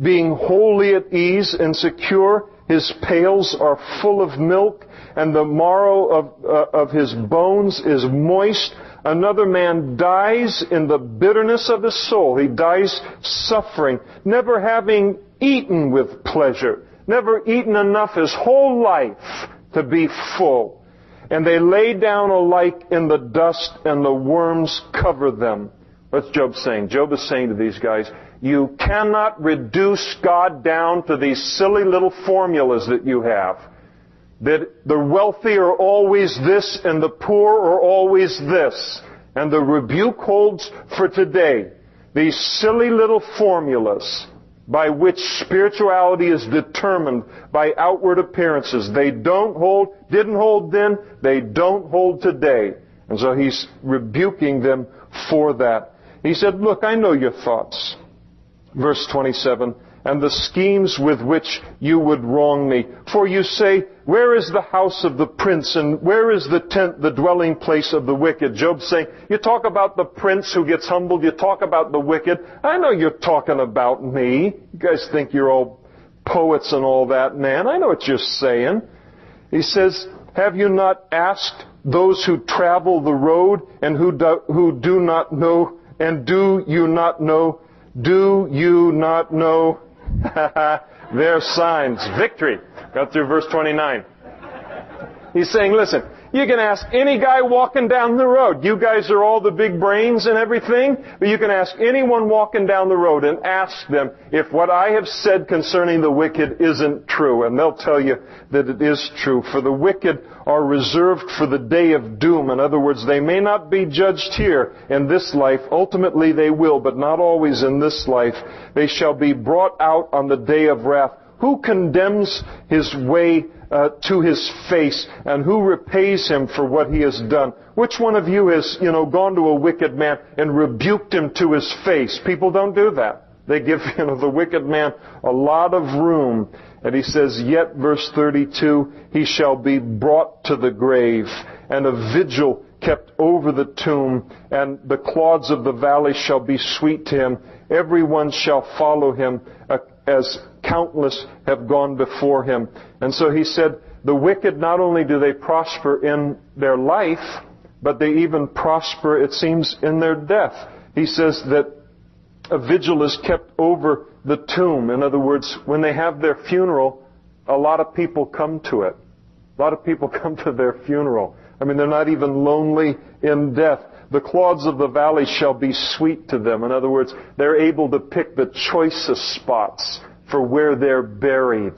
being wholly at ease and secure? His pails are full of milk, and the marrow of his bones is moist. Another man dies in the bitterness of his soul. He dies suffering, never having eaten with pleasure, never eaten enough his whole life to be full. And they lay down alike in the dust, and the worms cover them. What's Job saying? Job is saying to these guys, you cannot reduce God down to these silly little formulas that you have. That the wealthy are always this, and the poor are always this. And the rebuke holds for today. These silly little formulas by which spirituality is determined by outward appearances. They didn't hold then, they don't hold today. And so he's rebuking them for that. He said, look, I know your thoughts. Verse 27, and the schemes with which you would wrong me. For you say, where is the house of the prince, and where is the tent, the dwelling place of the wicked? Job's saying, you talk about the prince who gets humbled, you talk about the wicked. I know you're talking about me. You guys think you're all poets and all that, man. I know what you're saying. He says, have you not asked those who travel the road and who do not know, and do you not know? Do you not know? Their signs. Victory. Got through verse 29. He's saying, listen, you can ask any guy walking down the road. You guys are all the big brains and everything, but you can ask anyone walking down the road and ask them if what I have said concerning the wicked isn't true. And they'll tell you that it is true. For the wicked are reserved for the day of doom. In other words, they may not be judged here in this life. Ultimately they will, but not always in this life. They shall be brought out on the day of wrath. Who condemns his way to his face, and who repays him for what he has done? Which one of you has, gone to a wicked man and rebuked him to his face? People don't do that. They give, the wicked man a lot of room. And he says, yet, verse 32, he shall be brought to the grave, and a vigil kept over the tomb, and the clods of the valley shall be sweet to him. Everyone shall follow him, as countless have gone before him. And so he said, the wicked, not only do they prosper in their life, but they even prosper, it seems, in their death. He says that a vigil is kept over the tomb. In other words, when they have their funeral, a lot of people come to it. A lot of people come to their funeral. I mean, they're not even lonely in death. The clods of the valley shall be sweet to them. In other words, they're able to pick the choicest spots for where they're buried.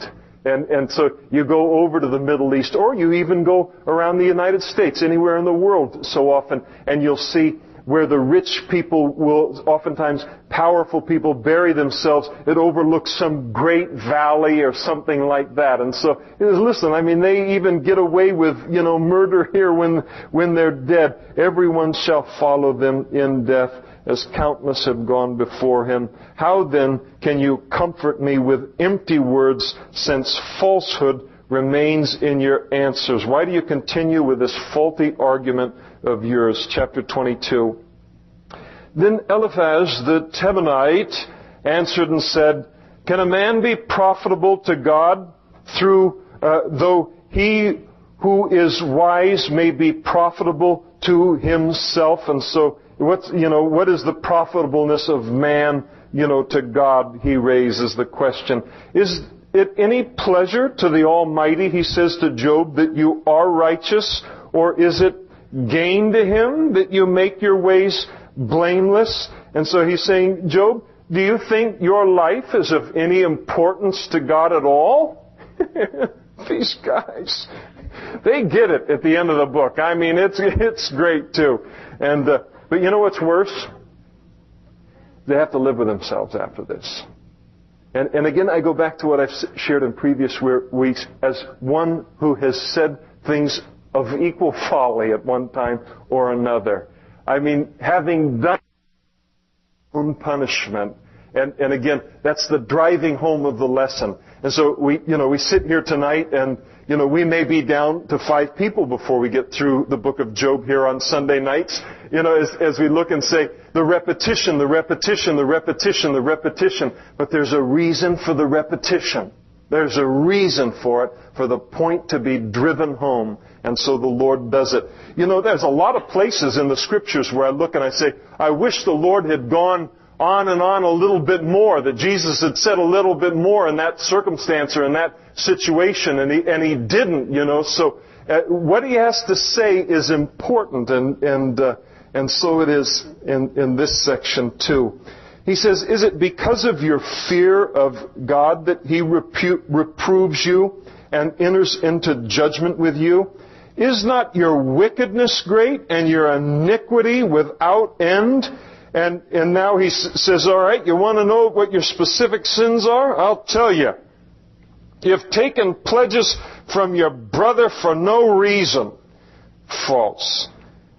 And so you go over to the Middle East, or you even go around the United States, anywhere in the world so often, and you'll see where the rich people will, oftentimes powerful people, bury themselves. It overlooks some great valley or something like that. And so, listen, I mean, they even get away with, murder here when they're dead. Everyone shall follow them in death, as countless have gone before him. How then can you comfort me with empty words, since falsehood remains in your answers? Why do you continue with this faulty argument of yours? Chapter 22. Then Eliphaz the Temanite answered and said, can a man be profitable to God though he who is wise may be profitable to himself? And so what is the profitableness of man, to God? He raises the question. Is it any pleasure to the Almighty, he says to Job, that you are righteous? Or is it gain to him that you make your ways blameless? And so he's saying, Job, do you think your life is of any importance to God at all? These guys, they get it at the end of the book. I mean, it's great too. And but you know what's worse? They have to live with themselves after this. And again, I go back to what I've shared in previous weeks, as one who has said things of equal folly at one time or another. I mean, having done own punishment. And again, that's the driving home of the lesson. And so we sit here tonight, and we may be down to 5 people before we get through the book of Job here on Sunday nights. As we look and say, the repetition, the repetition, the repetition, the repetition. But there's a reason for the repetition. There's a reason for it, for the point to be driven home. And so the Lord does it. There's a lot of places in the Scriptures where I look and I say, I wish the Lord had gone on and on a little bit more, that Jesus had said a little bit more in that circumstance or in that situation, and he didn't, So what he has to say is important, and so it is in this section too. He says, is it because of your fear of God that he reproves you and enters into judgment with you? Is not your wickedness great and your iniquity without end? And now he says, all right, you want to know what your specific sins are? I'll tell you. You've taken pledges from your brother for no reason. False.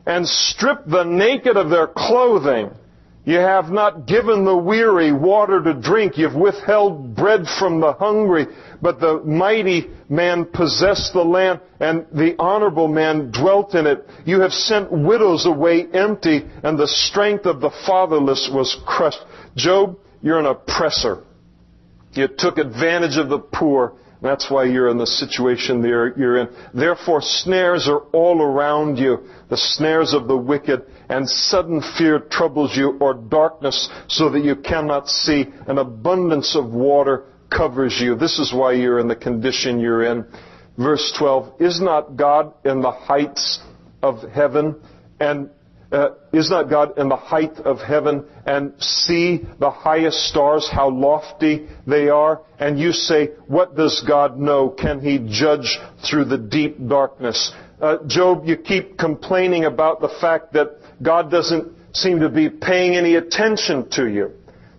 And stripped the naked of their clothing. You have not given the weary water to drink. You've withheld bread from the hungry. But the mighty man possessed the land, and the honorable man dwelt in it. You have sent widows away empty, and the strength of the fatherless was crushed. Job, you're an oppressor. You took advantage of the poor. That's why you're in the situation you're in. Therefore, snares are all around you, the snares of the wicked, and sudden fear troubles you, or darkness, so that you cannot see. An abundance of water covers you. This is why you're in the condition you're in. Verse 12, is not God in the heights of heaven, and is not God in the height of heaven, and see the highest stars, how lofty they are? And you say, what does God know? Can He judge through the deep darkness? Job, you keep complaining about the fact that God doesn't seem to be paying any attention to you,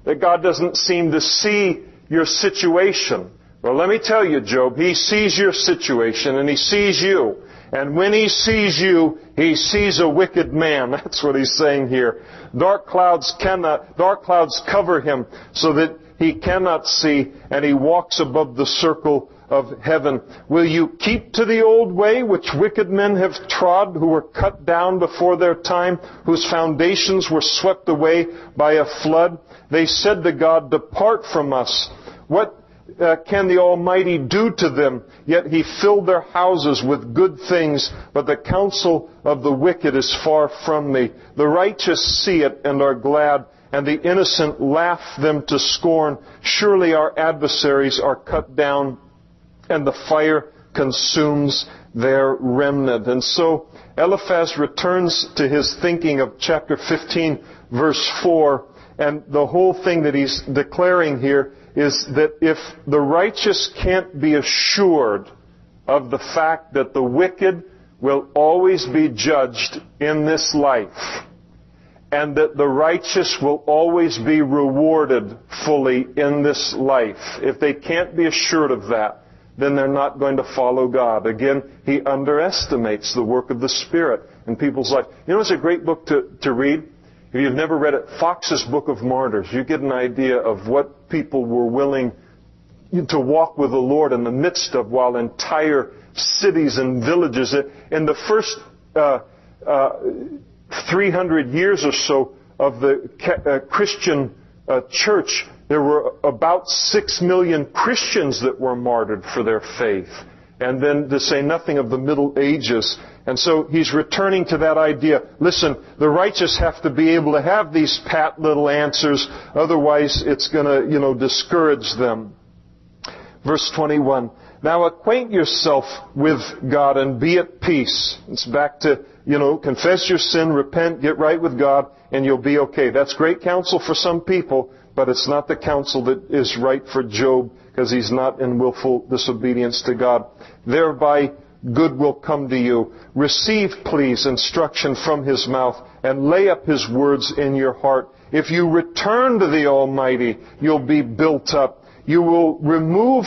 that God doesn't seem to see your situation. Well, let me tell you, Job, He sees your situation, and He sees you. And when He sees you, He sees a wicked man. That's what He's saying here. Dark clouds cover Him so that He cannot see, and He walks above the circle of heaven. Will you keep to the old way which wicked men have trod, who were cut down before their time, whose foundations were swept away by a flood? They said to God, depart from us. What can the Almighty do to them? Yet He filled their houses with good things, but the counsel of the wicked is far from me. The righteous see it and are glad, and the innocent laugh them to scorn. Surely our adversaries are cut down, and the fire consumes their remnant. And so Eliphaz returns to his thinking of chapter 15, verse 4, and the whole thing that he's declaring here is that if the righteous can't be assured of the fact that the wicked will always be judged in this life, and that the righteous will always be rewarded fully in this life, if they can't be assured of that, then they're not going to follow God. Again, he underestimates the work of the Spirit in people's life. You know, it's a great book to read. If you've never read it, Fox's Book of Martyrs, you get an idea of what people were willing to walk with the Lord in the midst of, while entire cities and villages. In the first 300 years or so of the Christian church, there were about 6 million Christians that were martyred for their faith. And then to say nothing of the Middle Ages. And so he's returning to that idea. Listen, the righteous have to be able to have these pat little answers. Otherwise, it's going to, discourage them. Verse 21. Now acquaint yourself with God and be at peace. It's back to, confess your sin, repent, get right with God, and you'll be okay. That's great counsel for some people, but it's not the counsel that is right for Job, because he's not in willful disobedience to God. Thereby good will come to you. Receive, please, instruction from His mouth, and lay up His words in your heart. If you return to the Almighty, you'll be built up. You will remove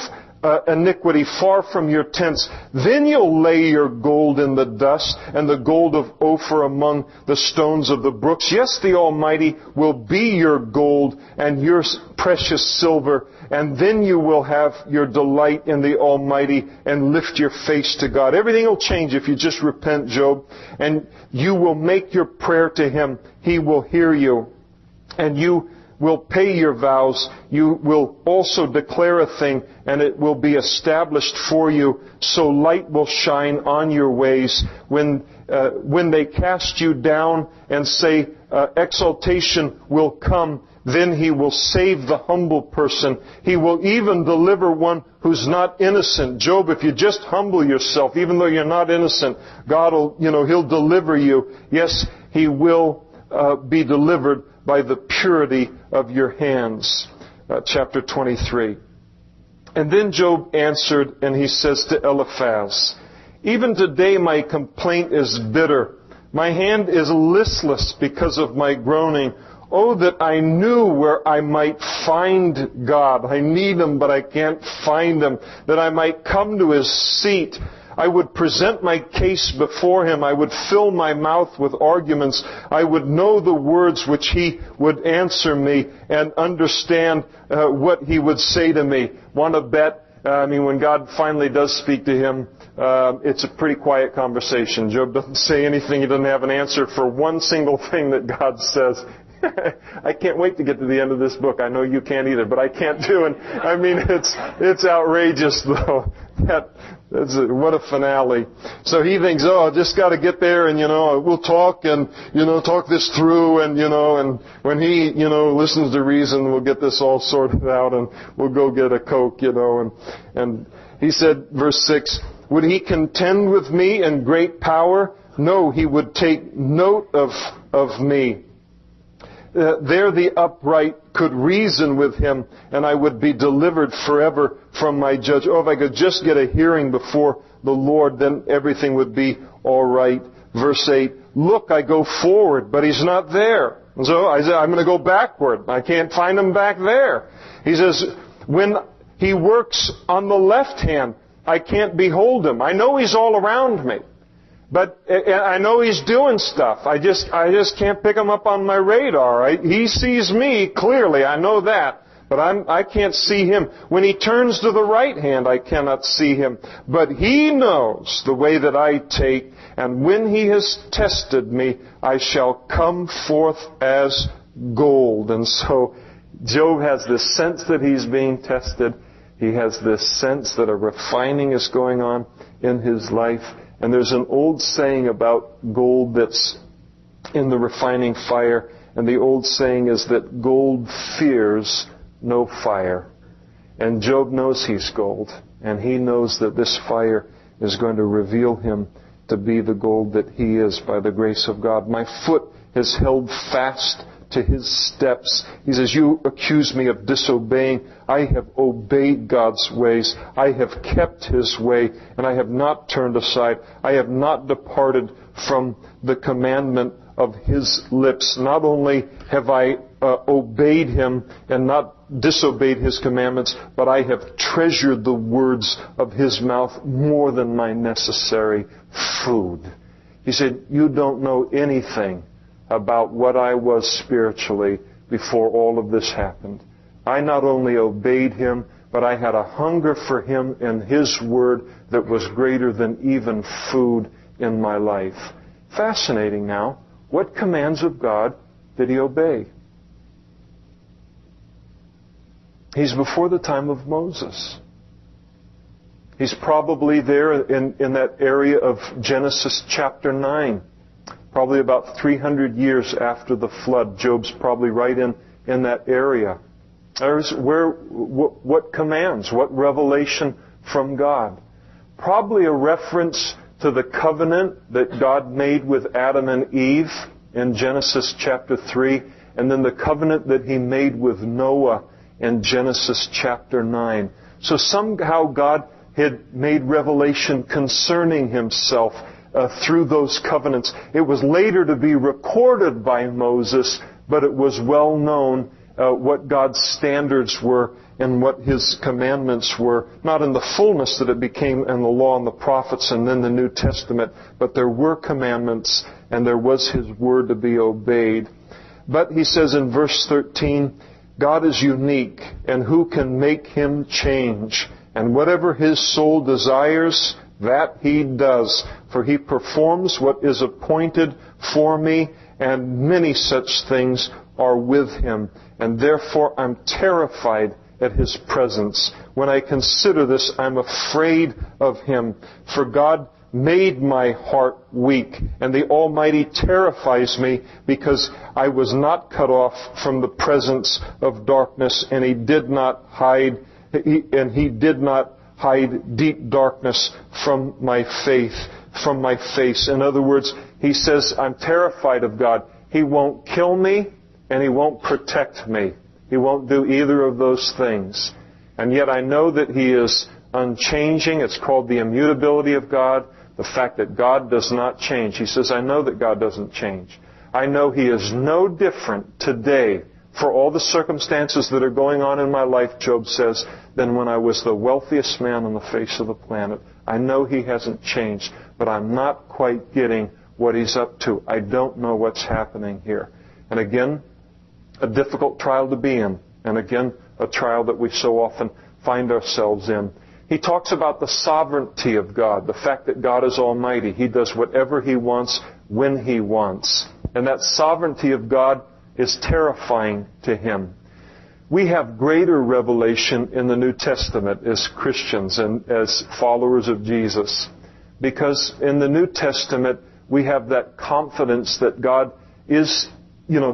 iniquity far from your tents. Then you'll lay your gold in the dust, and the gold of Ophir among the stones of the brooks. Yes, the Almighty will be your gold and your precious silver, and then you will have your delight in the Almighty and lift your face to God. Everything will change if you just repent, Job, and you will make your prayer to Him. He will hear you, and you will pay your vows. You will also declare a thing, and it will be established for you. So light will shine on your ways. When they cast you down and say, exaltation will come, then He will save the humble person. He will even deliver one who's not innocent. Job, if you just humble yourself, even though you're not innocent, God will, He'll deliver you. Yes, He will be delivered by the purity of your hands. Chapter 23. And then Job answered, and he says to Eliphaz, even today my complaint is bitter. My hand is listless because of my groaning. Oh, that I knew where I might find God. I need Him, but I can't find Him. That I might come to His seat. I would present my case before him. I would fill my mouth with arguments. I would know the words which he would answer me and understand what he would say to me. Want to bet? When God finally does speak to him, it's a pretty quiet conversation. Job doesn't say anything. He doesn't have an answer for one single thing that God says. I can't wait to get to the end of this book. I know you can't either, but I can't too. And it's outrageous though. What a finale. So he thinks, I just got to get there and, we'll talk and, talk this through and when he, listens to reason, we'll get this all sorted out and we'll go get a Coke, and he said, verse 6, would he contend with me in great power? No, he would take note of me. There the upright could reason with him, and I would be delivered forever from my judge. Oh, if I could just get a hearing before the Lord, then everything would be all right. Verse 8, look, I go forward, but he's not there. And so I said, I'm going to go backward. I can't find him back there. He says, when he works on the left hand, I can't behold him. I know he's all around me. But I know he's doing stuff. I just can't pick him up on my radar. Right? He sees me clearly. I know that. But I can't see him. When he turns to the right hand, I cannot see him. But he knows the way that I take. And when he has tested me, I shall come forth as gold. And so Job has this sense that he's being tested. He has this sense that a refining is going on in his life. And there's an old saying about gold that's in the refining fire. And the old saying is that gold fears no fire. And Job knows he's gold. And he knows that this fire is going to reveal him to be the gold that he is by the grace of God. My foot has held fast to his steps. He says, you accuse me of disobeying. I have obeyed God's ways. I have kept his way, and I have not turned aside. I have not departed from the commandment of his lips. Not only have I obeyed him and not disobeyed his commandments, but I have treasured the words of his mouth more than my necessary food. He said, you don't know anything about what I was spiritually before all of this happened. I not only obeyed him, but I had a hunger for him and his word that was greater than even food in my life. Fascinating now. What commands of God did he obey? He's before the time of Moses. He's probably there in that area of Genesis chapter 9. Probably about 300 years after the flood. Job's probably right in that area. What commands? What revelation from God? Probably a reference to the covenant that God made with Adam and Eve in Genesis chapter 3, and then the covenant that he made with Noah in Genesis chapter 9. So somehow God had made revelation concerning himself through those covenants. It was later to be recorded by Moses, but it was well known what God's standards were and what his commandments were. Not in the fullness that it became in the law and the prophets and then the New Testament, but there were commandments and there was his word to be obeyed. But he says in verse 13, God is unique, and who can make him change? And whatever his soul desires, that he does, for he performs what is appointed for me, and many such things are with him. And therefore I'm terrified at his presence. When I consider this, I'm afraid of him. For God made my heart weak, and the Almighty terrifies me, because I was not cut off from the presence of darkness, and he did not hide deep darkness from my face. In other words, he says, I'm terrified of God. He won't kill me, and he won't protect me. He won't do either of those things. And yet I know that he is unchanging. It's called the immutability of God, the fact that God does not change. He says, I know that God doesn't change. I know he is no different today for all the circumstances that are going on in my life, Job says, than when I was the wealthiest man on the face of the planet. I know he hasn't changed, but I'm not quite getting what he's up to. I don't know what's happening here. And again, a difficult trial to be in. And again, a trial that we so often find ourselves in. He talks about the sovereignty of God, the fact that God is almighty. He does whatever He wants, when He wants. And that sovereignty of God is terrifying to Him. We have greater revelation in the New Testament as Christians and as followers of Jesus. Because in the New Testament, we have that confidence that God is,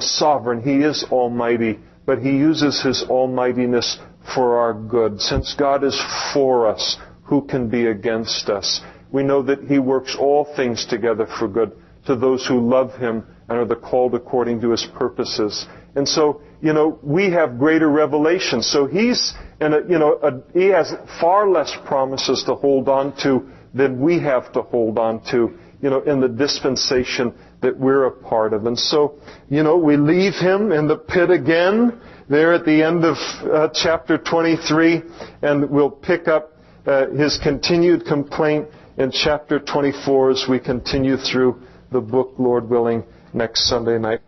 sovereign. He is almighty, but He uses His almightiness for our good. Since God is for us, who can be against us? We know that He works all things together for good to those who love Him and are the called according to His purposes. And so, we have greater revelation. So He has far less promises to hold on to than we have to hold on to, in the dispensation that we're a part of. And so, we leave Him in the pit again, there at the end of chapter 23, and we'll pick up His continued complaint in chapter 24 as we continue through the book, Lord willing, next Sunday night.